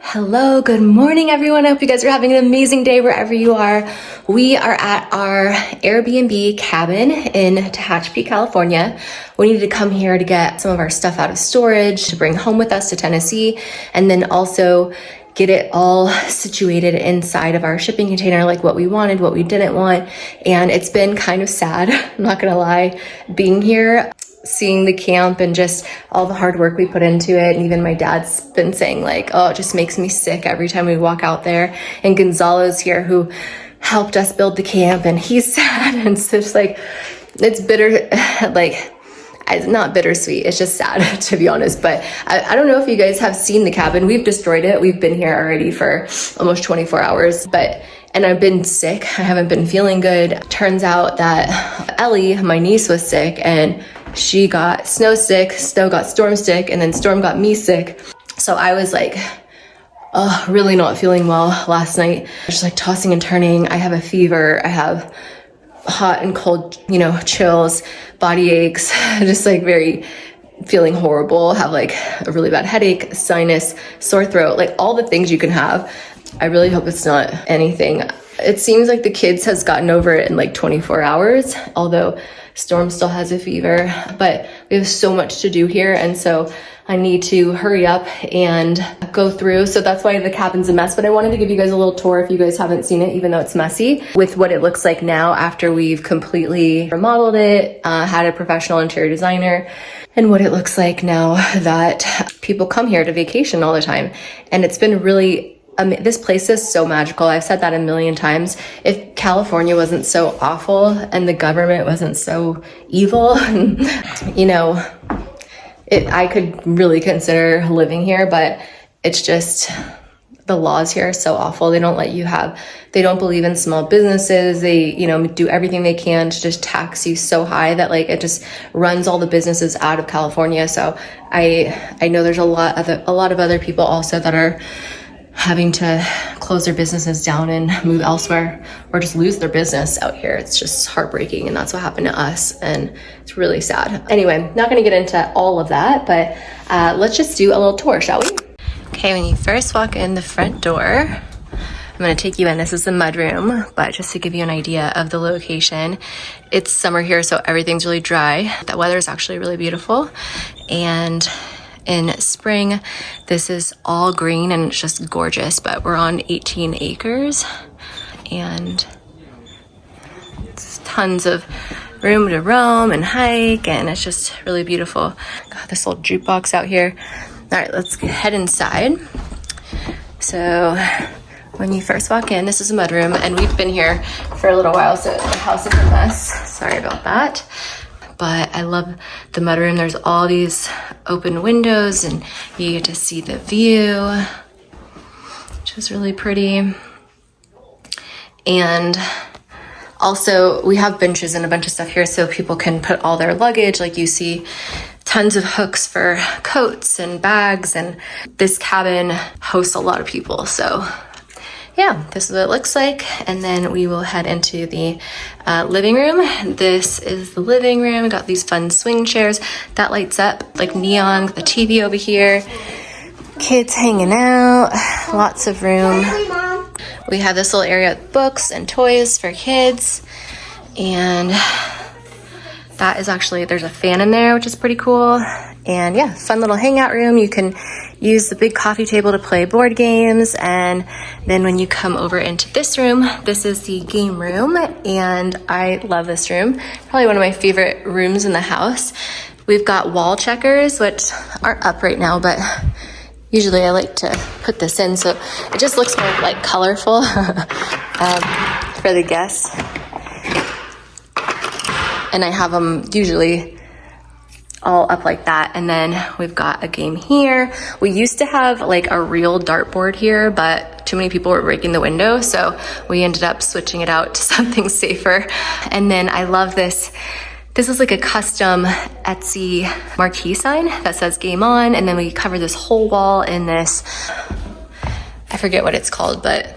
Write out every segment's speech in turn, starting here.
Hello, good morning everyone. I hope you guys are having an amazing day wherever you are. We are at our Airbnb cabin in Tehachapi, California. We needed to come here to get some of our stuff out of storage to bring home with us to Tennessee, and then also get it all situated inside of our shipping container, like what we wanted, what we didn't want. And it's been kind of sad, I'm not gonna lie, being here, seeing the camp and just all the hard work we put into it. And even my dad's been saying like, oh, it just makes me sick every time we walk out there. And Gonzalo's here who helped us build the camp, and he's sad. And it's just like, it's bitter, like, it's not bittersweet, it's just sad to be honest. But I don't know if you guys have seen the cabin. We've destroyed it. We've been here already for almost 24 hours, and I've been sick. I haven't been feeling good. Turns out that Ellie, my niece, was sick, and she got Snow sick, Snow got Storm sick, and then Storm got me sick. So I was like, really not feeling well last night. Just like tossing and turning. I have a fever. I have hot and cold, chills, body aches, just like very feeling horrible. Have like a really bad headache, sinus, sore throat, like all the things you can have. I really hope it's not anything. It seems like the kids has gotten over it in like 24 hours, although Storm still has a fever, but we have so much to do here. And so I need to hurry up and go through. So that's why the cabin's a mess, but I wanted to give you guys a little tour if you guys haven't seen it, even though it's messy, with what it looks like now after we've completely remodeled it, had a professional interior designer, and what it looks like now that people come here to vacation all the time. And it's been really this place is so magical. I've said that a million times. If California wasn't so awful and the government wasn't so evil, I could really consider living here, but it's just the laws here are so awful. They don't don't believe in small businesses. They, do everything they can to just tax you so high that like it just runs all the businesses out of California. So I know there's a lot of other people also that are having to close their businesses down and move elsewhere or just lose their business out here. It's just heartbreaking, and that's what happened to us, and it's really sad. Anyway, not gonna get into all of that, but let's just do a little tour, shall we? Okay, when you first walk in the front door, I'm gonna take you in. This is the mudroom, but just to give you an idea of the location, it's summer here, so everything's really dry. The weather is actually really beautiful, and in spring, this is all green and it's just gorgeous, but we're on 18 acres and it's tons of room to roam and hike, and it's just really beautiful. Got this little jukebox out here. All right, let's head inside. So when you first walk in, this is a mudroom, and we've been here for a little while, so the house is a mess. Sorry about that. But I love the mudroom. There's all these open windows and you get to see the view, which is really pretty. And also we have benches and a bunch of stuff here so people can put all their luggage. Like you see tons of hooks for coats and bags, and this cabin hosts a lot of people. So yeah, this is what it looks like. And then we will head into the living room. This is the living room. We got these fun swing chairs that lights up like neon. The TV over here. Kids hanging out. Lots of room. We have this little area with books and toys for kids. And that is actually, there's a fan in there, which is pretty cool. And yeah, fun little hangout room. You can use the big coffee table to play board games. And then when you come over into this room, this is the game room, and I love this room. Probably one of my favorite rooms in the house. We've got wall checkers, which aren't up right now, but usually I like to put this in so it just looks more like colorful for the guests. And I have them usually all up like that. And then we've got a game here. We used to have like a real dartboard here, but too many people were breaking the window, so we ended up switching it out to something safer. And then I love this This is like a custom Etsy marquee sign that says game on, and then we cover this whole wall in this, I forget what it's called, but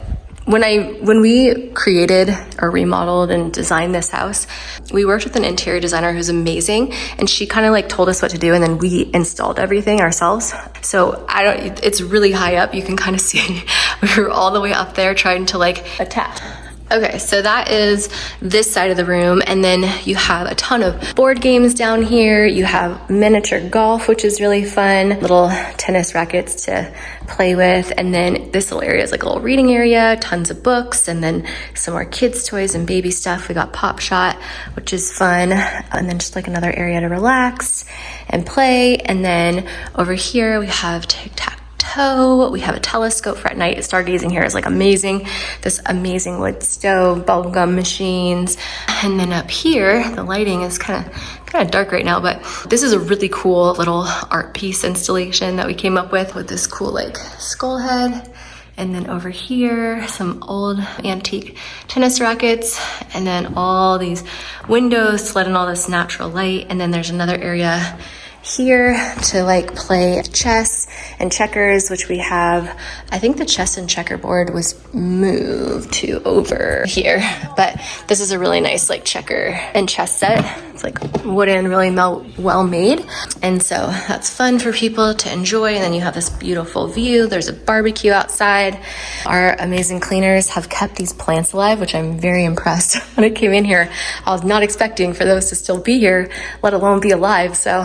when we created or remodeled and designed this house, we worked with an interior designer who's amazing, and she kind of like told us what to do, and then we installed everything ourselves. So it's really high up. You can kind of see we were all the way up there trying to like attach. Okay, so that is this side of the room, and then you have a ton of board games down here. You have miniature golf, which is really fun, little tennis rackets to play with, and then this little area is like a little reading area, tons of books, and then some more kids' toys and baby stuff. We got Pop Shot, which is fun, and then just like another area to relax and play. And then over here we have tic-tac-toe. We have a telescope for at night. Stargazing here is like amazing. This amazing wood stove, bubblegum machines. And then up here, the lighting is kind of dark right now, but this is a really cool little art piece installation that we came up with this cool like skull head. And then over here, some old antique tennis rackets, and then all these windows to let in all this natural light. And then there's another area here to like play chess and checkers, which we have. I think the chess and checkerboard was moved to over here, but this is a really nice like checker and chess set. It's like wooden, really well made, and so that's fun for people to enjoy. And then you have this beautiful view. There's a barbecue outside. Our amazing cleaners have kept these plants alive, which I'm very impressed. When I came in here, I was not expecting for those to still be here, let alone be alive. So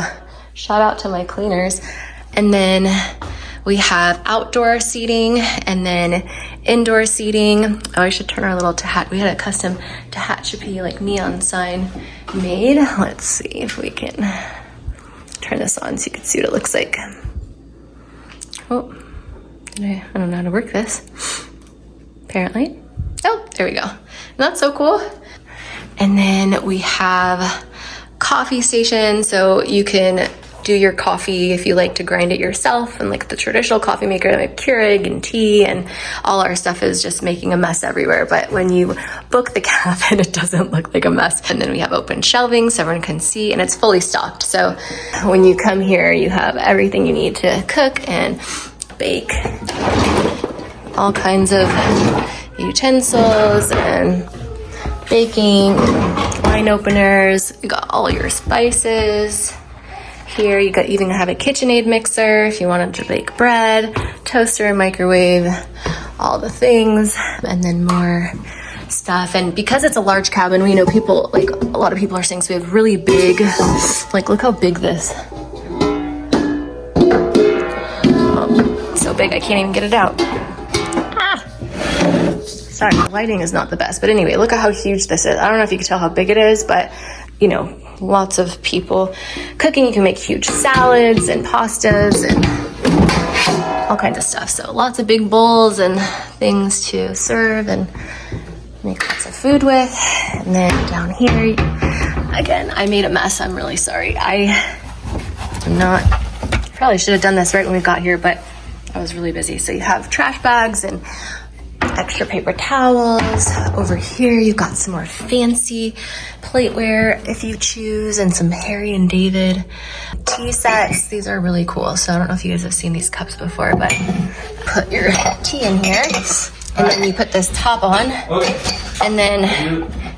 shout out to my cleaners. And then we have outdoor seating and then indoor seating. Oh, I should turn our little we had a custom Tehachapi like neon sign made. Let's see if we can turn this on so you can see what it looks like. Oh, I don't know how to work this, apparently. Oh, there we go. And that's so cool. And then we have coffee station, so you can do your coffee if you like to grind it yourself, and like the traditional coffee maker, like Keurig and tea, and all our stuff is just making a mess everywhere. But when you book the cabin, it doesn't look like a mess. And then we have open shelving so everyone can see, and it's fully stocked. So when you come here, you have everything you need to cook and bake, all kinds of utensils and baking, wine openers. You got all your spices. Here you even have a KitchenAid mixer if you wanted to bake bread, toaster, microwave, all the things, and then more stuff. And because it's a large cabin, we know people, like a lot of people are saying, so we have really big, like look how big this. Oh, so big I can't even get it out. Sorry, the lighting is not the best, but anyway, look at how huge this is. I don't know if you can tell how big it is, but you know, lots of people cooking. You can make huge salads and pastas and all kinds of stuff. So lots of big bowls and things to serve and make lots of food with. And then down here, again, I made a mess. I'm really sorry. Probably should have done this right when we got here, but I was really busy. So you have trash bags and extra paper towels. Over here you've got some more fancy plateware if you choose, and some Harry and David tea sets. These are really cool. So I don't know if you guys have seen these cups before, but put your tea in here, and then you put this top on, and then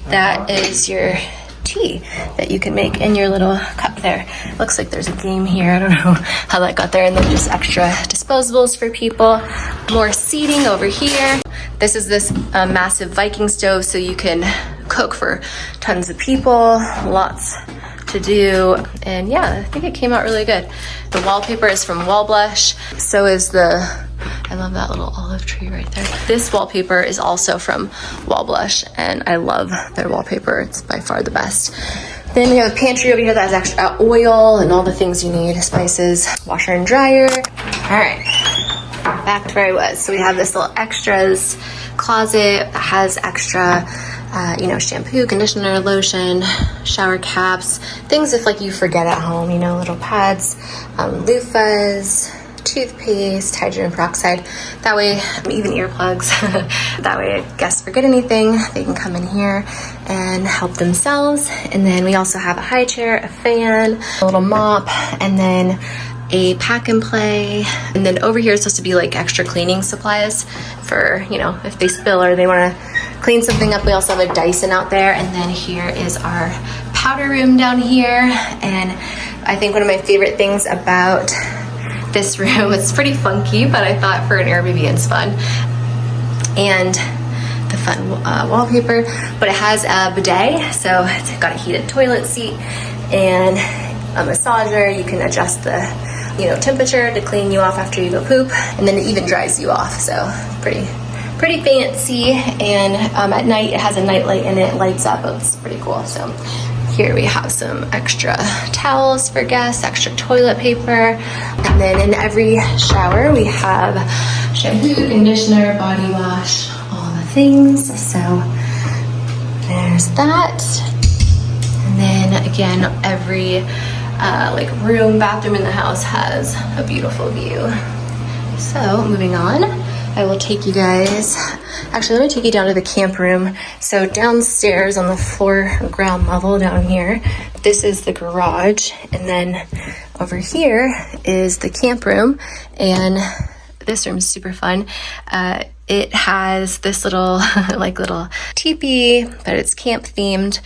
that is your tea that you can make in your little cup there. Looks like there's a game here. I don't know how that got there. And then just extra disposables for people. More seating over here. This is this massive Viking stove, so you can cook for tons of people. Lots to do. And yeah, I think it came out really good. The wallpaper is from Wall Blush. So is I love that little olive tree right there. This wallpaper is also from Wall Blush, and I love their wallpaper. It's by far the best. Then we have a pantry over here that has extra oil and all the things you need, spices, washer and dryer. All right, back to where I was. So we have this little extras closet that has extra shampoo, conditioner, lotion, shower caps, things if like you forget at home, little pads, loofahs, toothpaste, hydrogen peroxide. That way, even earplugs, that way if guests forget anything, they can come in here and help themselves. And then we also have a high chair, a fan, a little mop, and then a pack and play. And then over here is supposed to be like extra cleaning supplies for, you know, if they spill or they want to clean something up. We also have a Dyson out there. And then here is our powder room down here. And I think one of my favorite things about this room, it's pretty funky, but I thought for an Airbnb it's fun. And the fun wallpaper, but it has a bidet, so it's got a heated toilet seat and a massager. You can adjust the, you know, temperature to clean you off after you go poop, and then it even dries you off, so pretty fancy. And at night it has a night light and it lights up. It's pretty cool. So here we have some extra towels for guests, extra toilet paper, and then in every shower we have shampoo, conditioner, body wash, all the things. So there's that. And then again, every like room, bathroom in the house has a beautiful view. So moving on, I will take you guys, actually let me take you down to the camp room. So downstairs on the floor, ground level down here, this is the garage. And then over here is the camp room. And this room is super fun. It has this little, like little teepee, but it's camp themed.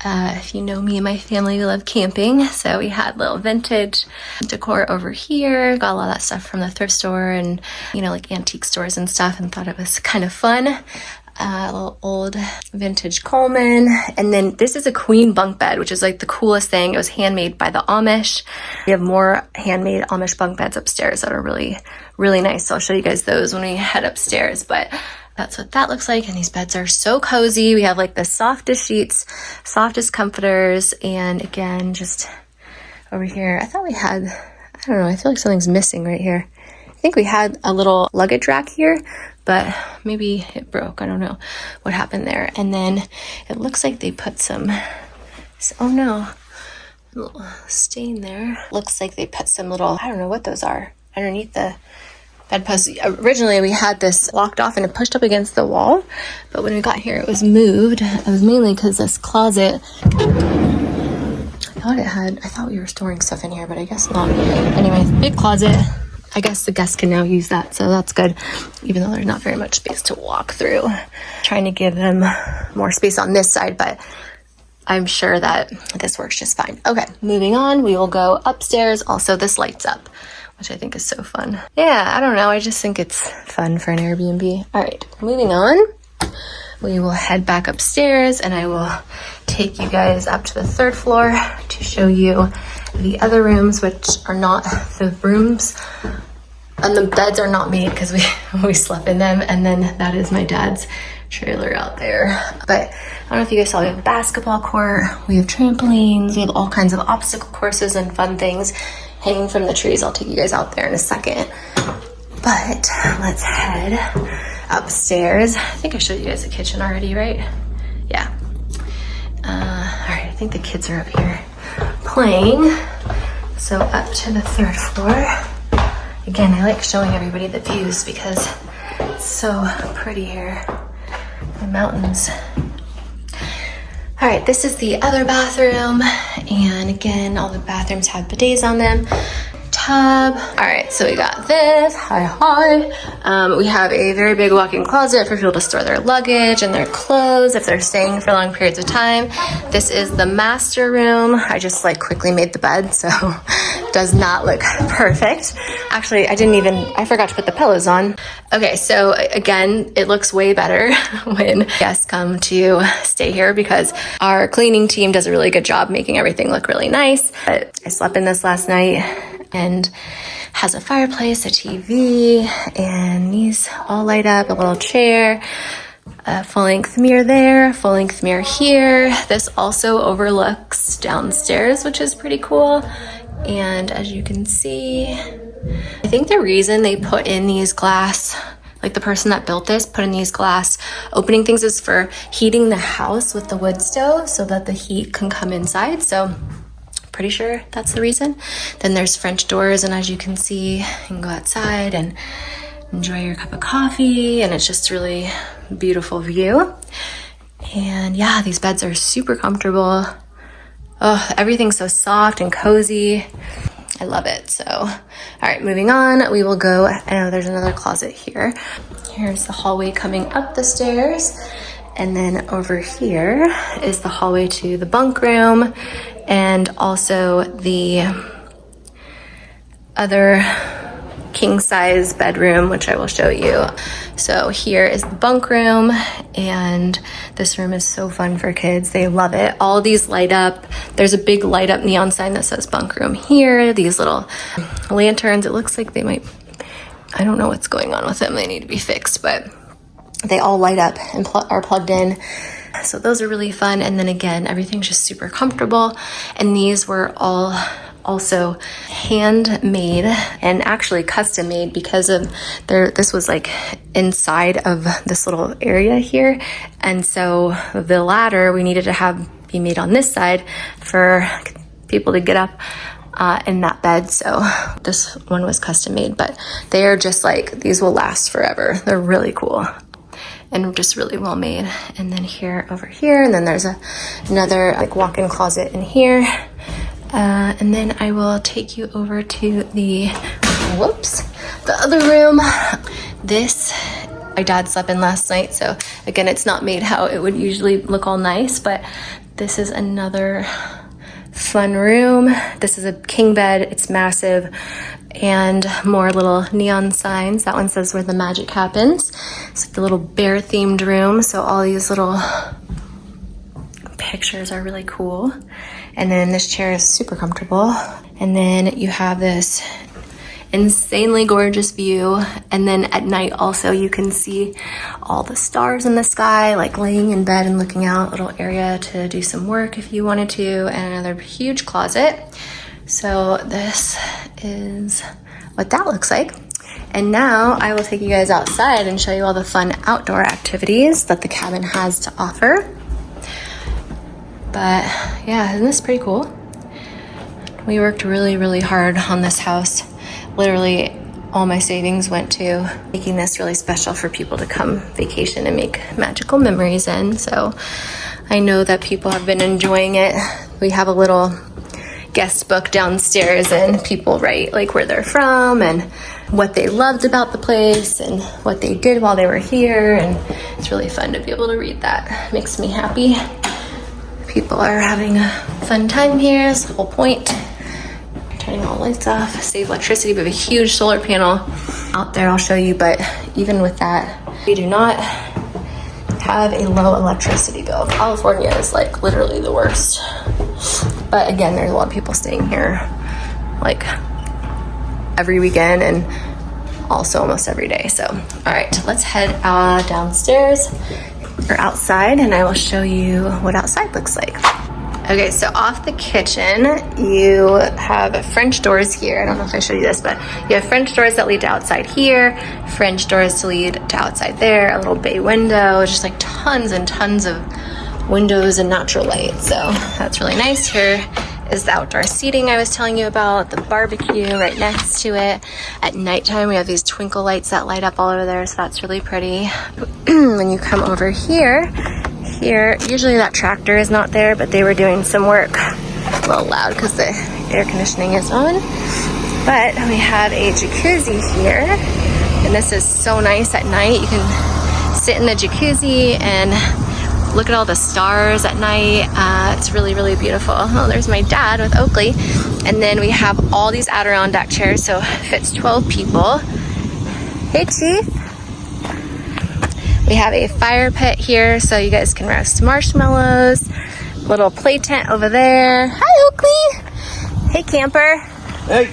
If you know me and my family, we love camping. So we had little vintage decor over here. Got a lot of that stuff from the thrift store and, you know, like antique stores and stuff, and thought it was kind of fun. A little old vintage Coleman. And then this is a queen bunk bed, which is like the coolest thing. It was handmade by the Amish. We have more handmade Amish bunk beds upstairs that are really, really nice. So I'll show you guys those when we head upstairs. But that's what that looks like. And these beds are so cozy. We have like the softest sheets, softest comforters. And again, just over here, I thought we had, I don't know, I feel like something's missing right here. I think we had a little luggage rack here, but maybe it broke. I don't know what happened there. And then it looks like they put some, oh no, a little stain there. Looks like they put some little, I don't know what those are, underneath the bedpost. Originally we had this locked off and it pushed up against the wall, but when we got here it was moved. It was mainly because this closet, I thought we were storing stuff in here, but I guess not. Anyway, big closet. I guess the guests can now use that, so that's good, even though there's not very much space to walk through. Trying to give them more space on this side, but I'm sure that this works just fine. Okay, moving on, we will go upstairs. Also, this lights up, which I think is so fun. Yeah, I don't know, I just think it's fun for an Airbnb. All right, moving on, we will head back upstairs and I will take you guys up to the third floor to show you the other rooms, which are not the rooms, and the beds are not made because we slept in them. And then that is my dad's trailer out there. But I don't know if you guys saw, we have a basketball court, we have trampolines, we have all kinds of obstacle courses and fun things hanging from the trees. I'll take you guys out there in a second. But let's head upstairs. I think I showed you guys the kitchen already, right? Yeah. All right, I think the kids are up here playing. So up to the third floor. Again, I like showing everybody the views because it's so pretty here. The mountains. All right, this is the other bathroom. And again, all the bathrooms have bidets on them. Tub. All right, so we got this. Hi. We have a very big walk-in closet for people to store their luggage and their clothes if they're staying for long periods of time. This is the master room. I just like quickly made the bed, so it does not look perfect. Actually, I forgot to put the pillows on. Okay, so again, it looks way better when guests come to stay here because our cleaning team does a really good job making everything look really nice. But I slept in this last night and has a fireplace, a TV, and these all light up, a little chair, a full-length mirror there, full-length mirror here. This also overlooks downstairs, which is pretty cool. And as you can see, I think the reason they put in these glass, like the person that built this put in these glass opening things, is for heating the house with the wood stove so that the heat can come inside. So Pretty sure that's the reason. Then there's French doors, and as you can see, you can go outside and enjoy your cup of coffee, and it's just a really beautiful view. And yeah, these beds are super comfortable. Oh, everything's so soft and cozy. I love it. So, all right, moving on, we will go. I know there's another closet here. Here's the hallway coming up the stairs. And then over here is the hallway to the bunk room and also the other king size bedroom, which I will show you. So here is the bunk room, and this room is so fun for kids. They love it. All of these light up. There's a big light up neon sign that says bunk room here. These little lanterns, it looks like they might, I don't know what's going on with them. They need to be fixed, but they all light up and are plugged in. So those are really fun. And then again, everything's just super comfortable. And these were all also handmade and actually custom made because of this was like inside of this little area here. And so the ladder we needed to have be made on this side for people to get up in that bed. So this one was custom made, but they are just like, these will last forever. They're really cool and just really well made. And then here, over here, and then there's another like walk-in closet in here. And then I will take you over to the other room. This, my dad slept in last night. So again, it's not made how it would usually look all nice, but this is another fun room. This is a king bed. It's massive, and more little neon signs. That one says where the magic happens. It's like the little bear themed room. So all these little pictures are really cool. And then this chair is super comfortable. And then you have this insanely gorgeous view. And then at night also you can see all the stars in the sky, like laying in bed and looking out. Little area to do some work if you wanted to, and another huge closet. So this is what that looks like. And now I will take you guys outside and show you all the fun outdoor activities that the cabin has to offer. But yeah, isn't this pretty cool? We worked really, really hard on this house. Literally all my savings went to making this really special for people to come vacation and make magical memories in. So I know that people have been enjoying it. We have a little guest book downstairs, and people write like where they're from and what they loved about the place and what they did while they were here. And it's really fun to be able to read that. It makes me happy. People are having a fun time here. That's the whole point. Turning all lights off, save electricity. We have a huge solar panel out there I'll show you, but even with that, we do not have a low electricity bill. California is like literally the worst. But again, there's a lot of people staying here like every weekend and also almost every day. So, all right, let's head downstairs or outside, and I will show you what outside looks like. Okay, so off the kitchen, you have French doors here. I don't know if I showed you this, but you have French doors that lead to outside here, French doors to lead to outside there, a little bay window, just like tons and tons of windows and natural light. So that's really nice. Here is the outdoor seating I was telling you about, the barbecue right next to it. At nighttime, we have these twinkle lights that light up all over there, so that's really pretty. When you come over here, usually that tractor is not there, but they were doing some work. A little loud because the air conditioning is on. But we have a jacuzzi here, and this is so nice at night. You can sit in the jacuzzi and look at all the stars at night. It's really, really beautiful. Oh, there's my dad with Oakley. And then we have all these Adirondack chairs, so it fits 12 people. Hey, Chief. We have a fire pit here, so you guys can roast marshmallows. Little play tent over there. Hi, Oakley. Hey, camper. Hey.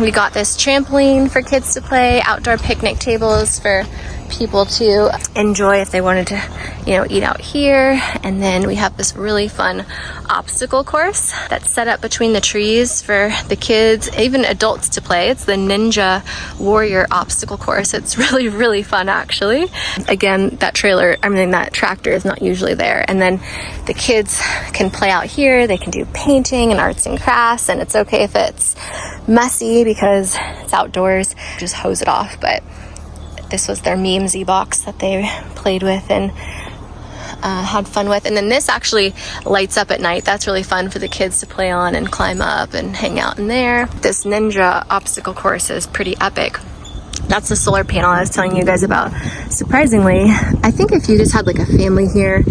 We got this trampoline for kids to play, outdoor picnic tables for people to enjoy if they wanted to, you know, eat out here. And then we have this really fun obstacle course that's set up between the trees for the kids, even adults to play. It's the Ninja Warrior obstacle course. It's really, really fun actually. Again, that tractor is not usually there. And then the kids can play out here. They can do painting and arts and crafts, and it's okay if it's messy because it's outdoors. Just hose it off. But this was their memesy box that they played with and had fun with. And then this actually lights up at night. That's really fun for the kids to play on and climb up and hang out in there. This Ninja obstacle course is pretty epic. That's the solar panel I was telling you guys about. Surprisingly, I think if you just had like a family here,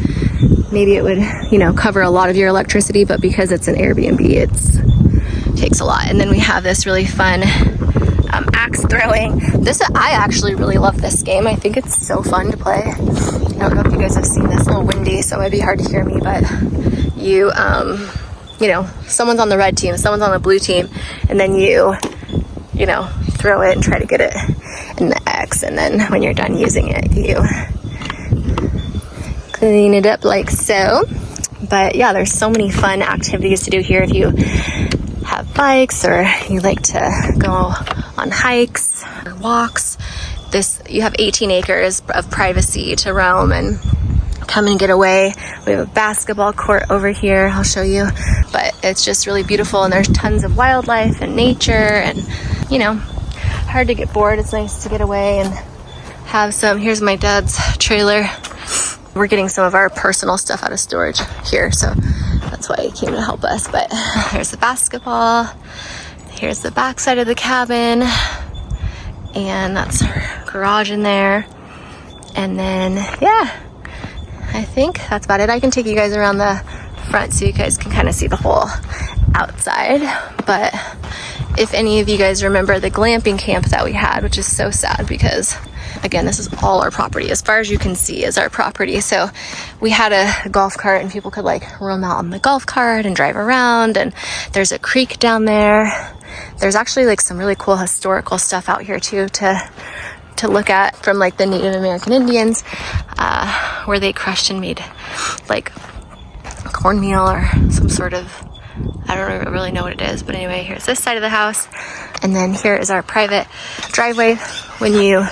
maybe it would, you know, cover a lot of your electricity, but because it's an Airbnb, it takes a lot. And then we have this really fun axe throwing. I actually really love this game. I think it's so fun to play. I don't know if you guys have seen this. It's a little windy, so it might be hard to hear me, but you know, someone's on the red team, someone's on the blue team, and then you know, throw it and try to get it in the X, and then when you're done using it, you clean it up like so. But yeah, there's so many fun activities to do here if you have bikes or you like to go on hikes or walks. You have 18 acres of privacy to roam and come and get away. We have a basketball court over here, I'll show you, but it's just really beautiful, and there's tons of wildlife and nature, and you know, hard to get bored. It's nice to get away and have some. Here's my dad's trailer. We're getting some of our personal stuff out of storage here, so that's why he came to help us. But here's the basketball, here's the back side of the cabin, and that's our garage in there. And then yeah, I think that's about it. I can take you guys around the front so you guys can kind of see the whole outside. But if any of you guys remember the glamping camp that we had, which is so sad because again, this is all our property. As far as you can see is our property. So we had a golf cart and people could like roam out on the golf cart and drive around, and there's a creek down there. There's actually like some really cool historical stuff out here too to look at from like the Native American Indians, where they crushed and made like cornmeal or some sort of, I don't really know what it is, but anyway, here's this side of the house. And then here is our private driveway when you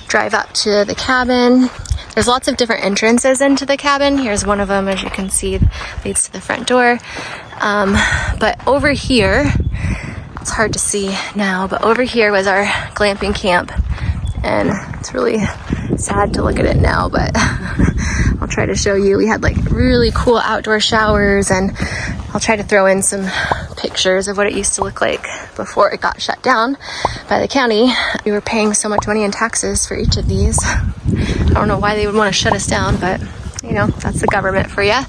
drive up to the cabin. There's lots of different entrances into the cabin. Here's one of them, as you can see, leads to the front door. But over here, it's hard to see now, but over here was our glamping camp. And it's really sad to look at it now, but I'll try to show you. We had like really cool outdoor showers, and I'll try to throw in some pictures of what it used to look like before it got shut down by the county. We were paying so much money in taxes for each of these. I don't know why they would want to shut us down, but you know, that's the government for you.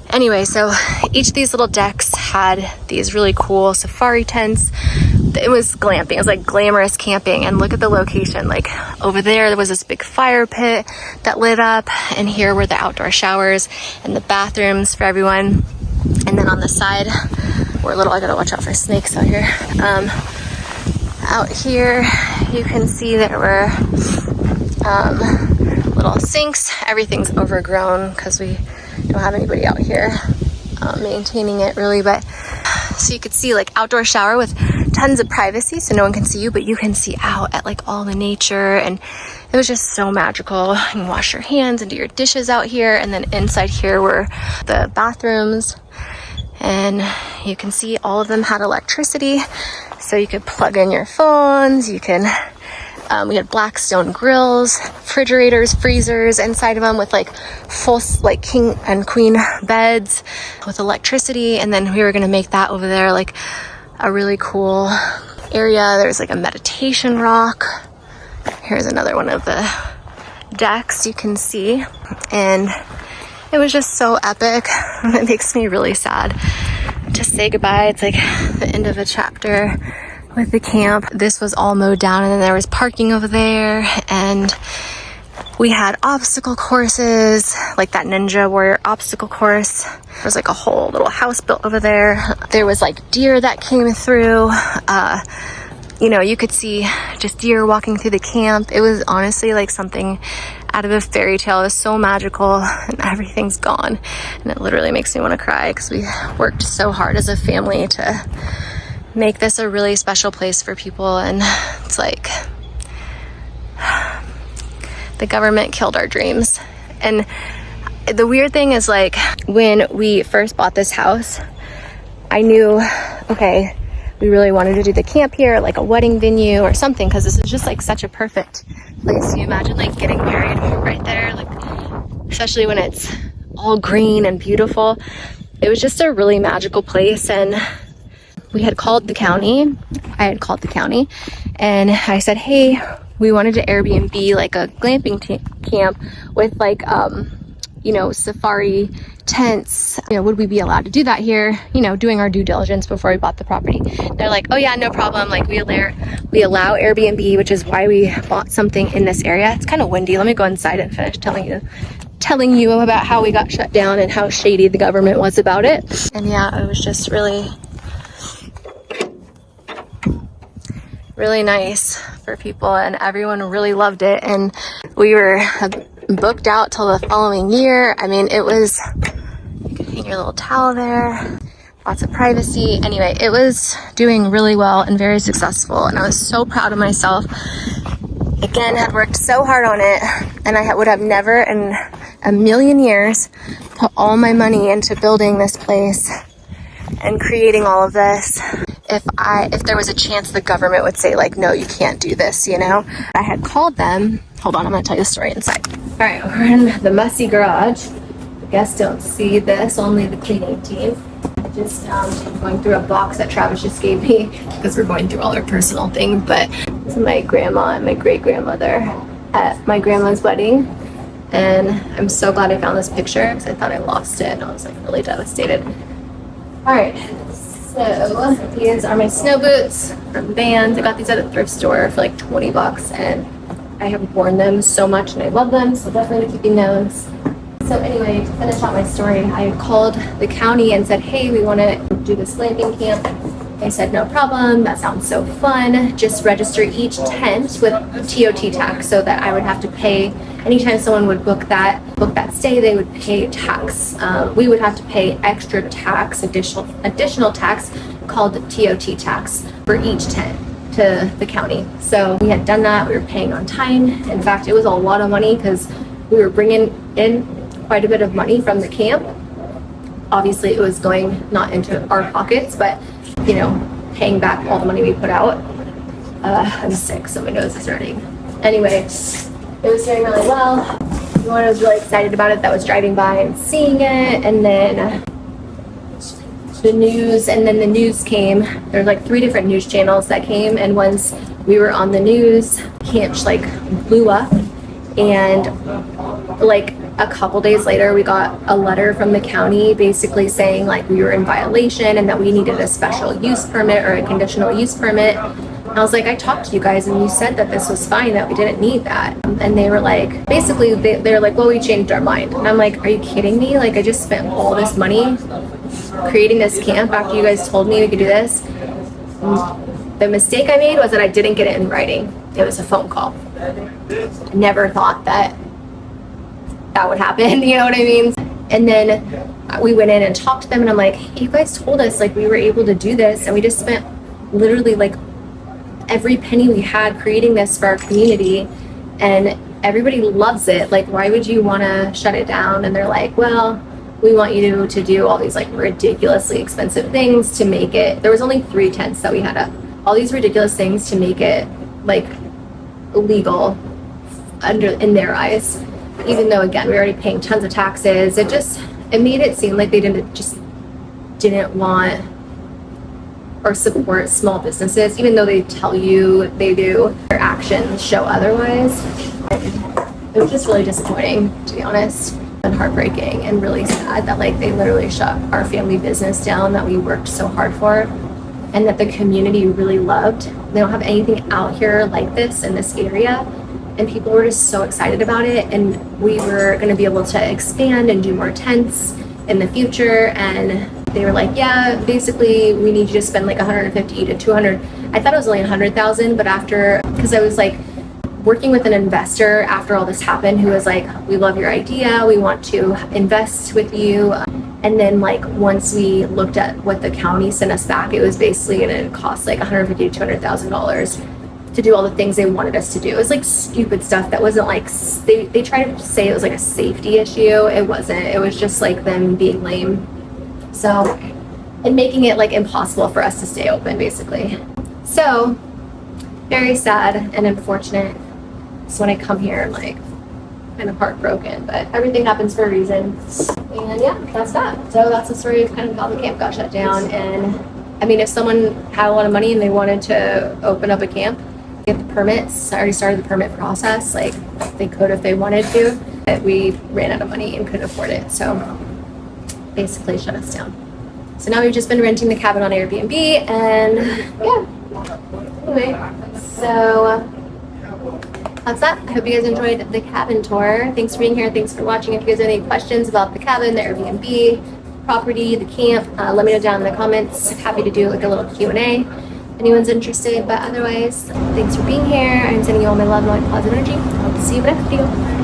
Anyway, so each of these little decks had these really cool safari tents. It was glamping. It was like glamorous camping. And look at the location. Like over there was this big fire pit that lit up. And here were the outdoor showers and the bathrooms for everyone. And then on the side, we're I gotta watch out for snakes out here. Out here, you can see there were little sinks. Everything's overgrown because we don't have anybody out here maintaining it really, but so you could see like outdoor shower with tons of privacy, so no one can see you, but you can see out at like all the nature, and it was just so magical. You can wash your hands and do your dishes out here, and then inside here were the bathrooms, and you can see all of them had electricity, so you could plug in your phones. You can we had black stone grills, refrigerators, freezers inside of them with like full like king and queen beds with electricity. And then we were gonna make that over there like a really cool area. There's like a meditation rock. Here's another one of the decks you can see, and it was just so epic. It makes me really sad to say goodbye. It's like the end of a chapter with the camp. This was all mowed down, and then there was parking over there, and we had obstacle courses like that Ninja Warrior obstacle course. There was like a whole little house built over there. There was like deer that came through, you know, you could see just deer walking through the camp. It was honestly like something out of a fairy tale. It was so magical, and everything's gone. And it literally makes me want to cry because we worked so hard as a family to make this a really special place for people. And it's like the government killed our dreams. And the weird thing is, like, when we first bought this house, I knew, okay, we really wanted to do the camp here, like a wedding venue or something, because this is just like such a perfect place. You imagine like getting married right there, like, especially when it's all green and beautiful. It was just a really magical place. And we had called the county. I had called the county and I said, hey, we wanted to Airbnb like a glamping camp with like, you know, safari tents. You know, would we be allowed to do that here? You know, doing our due diligence before we bought the property. They're like, oh yeah, no problem. Like we allow Airbnb, which is why we bought something in this area. It's kind of windy. Let me go inside and finish telling you about how we got shut down and how shady the government was about it. And yeah, it was just really nice for people, and everyone really loved it. And we were booked out till the following year. I mean, it was, you can hang your little towel there, lots of privacy. Anyway, it was doing really well and very successful, and I was so proud of myself. Again, had worked so hard on it, and I would have never in a million years put all my money into building this place and creating all of this if there was a chance the government would say like, no, you can't do this, you know. I had called them. Hold on, I'm gonna tell you the story inside. All right, we're in the messy garage. The guests don't see this, only the cleaning team. Just going through a box that Travis just gave me because we're going through all our personal things. But this is my grandma and my great-grandmother at my grandma's wedding. And I'm so glad I found this picture because I thought I lost it and I was like really devastated. All right, so these are my snow boots from Vans. I got these at a thrift store for like 20 bucks and I have worn them so much and I love them, so definitely keeping those. So anyway, to finish out my story, I called the county and said, hey, we want to do this glamping camp. They said, no problem, that sounds so fun. Just register each tent with TOT tax, so that I would have to pay, anytime someone would book that stay, they would pay tax. We would have to pay extra tax, additional tax called TOT tax for each tent to the county. So we had done that, we were paying on time. In fact, it was a lot of money because we were bringing in quite a bit of money from the camp. Obviously it was going not into our pockets, but you know, paying back all the money we put out. I'm sick, so my nose is running. Anyway, it was doing really well. Everyone was really excited about it that was driving by and seeing it. And then the news came. There's like 3 different news channels that came, and once we were on the news, camp like blew up. And like a couple days later, we got a letter from the county basically saying like we were in violation and that we needed a special use permit or a conditional use permit. And I was like, I talked to you guys and you said that this was fine, that we didn't need that. And they were like, basically they're like, well, we changed our mind. And I'm like, are you kidding me? Like, I just spent all this money creating this camp after you guys told me we could do this. The mistake I made was that I didn't get it in writing. It was a phone call. Never thought that would happen, you know what I mean? And then we went in and talked to them and I'm like, hey, you guys told us like we were able to do this and we just spent literally like every penny we had creating this for our community and everybody loves it. Like, why would you want to shut it down? And they're like, well, we want you to do all these like ridiculously expensive things to make it. There was only 3 tents that we had up. All these ridiculous things to make it like illegal in their eyes. Even though, again, we were already paying tons of taxes, it made it seem like they didn't want or support small businesses, even though they tell you they do. Their actions show otherwise. It was just really disappointing, to be honest, and heartbreaking and really sad that like they literally shut our family business down that we worked so hard for and that the community really loved. They don't have anything out here like this in this area. And people were just so excited about it, and we were going to be able to expand and do more tents in the future. And they were like, yeah, basically we need you to spend like 150 to 200. I thought it was only 100,000, but after, because I was like working with an investor after all this happened, who was like, we love your idea, we want to invest with you. And then like once we looked at what the county sent us back, it was basically gonna cost like 150 to 200,000 dollars to do all the things they wanted us to do. It was like stupid stuff that wasn't like, they tried to say it was like a safety issue. It wasn't. It was just like them being lame. So, and making it like impossible for us to stay open, basically. So, very sad and unfortunate. So when I come here, I'm like kind of heartbroken, but everything happens for a reason. And yeah, that's that. So that's the story of kind of how the camp got shut down. And I mean, if someone had a lot of money and they wanted to open up a camp, get the permits. I already started the permit process. Like they could if they wanted to, but we ran out of money and couldn't afford it. So basically shut us down. So now we've just been renting the cabin on Airbnb, and yeah. Anyway, so that's that. I hope you guys enjoyed the cabin tour. Thanks for being here. Thanks for watching. If you guys have any questions about the cabin, the Airbnb, property, the camp, let me know down in the comments. Happy to do like a little Q&A. Anyone's interested, but otherwise, thanks for being here. I'm sending you all my love and all my positive energy. I'll see you in the next video.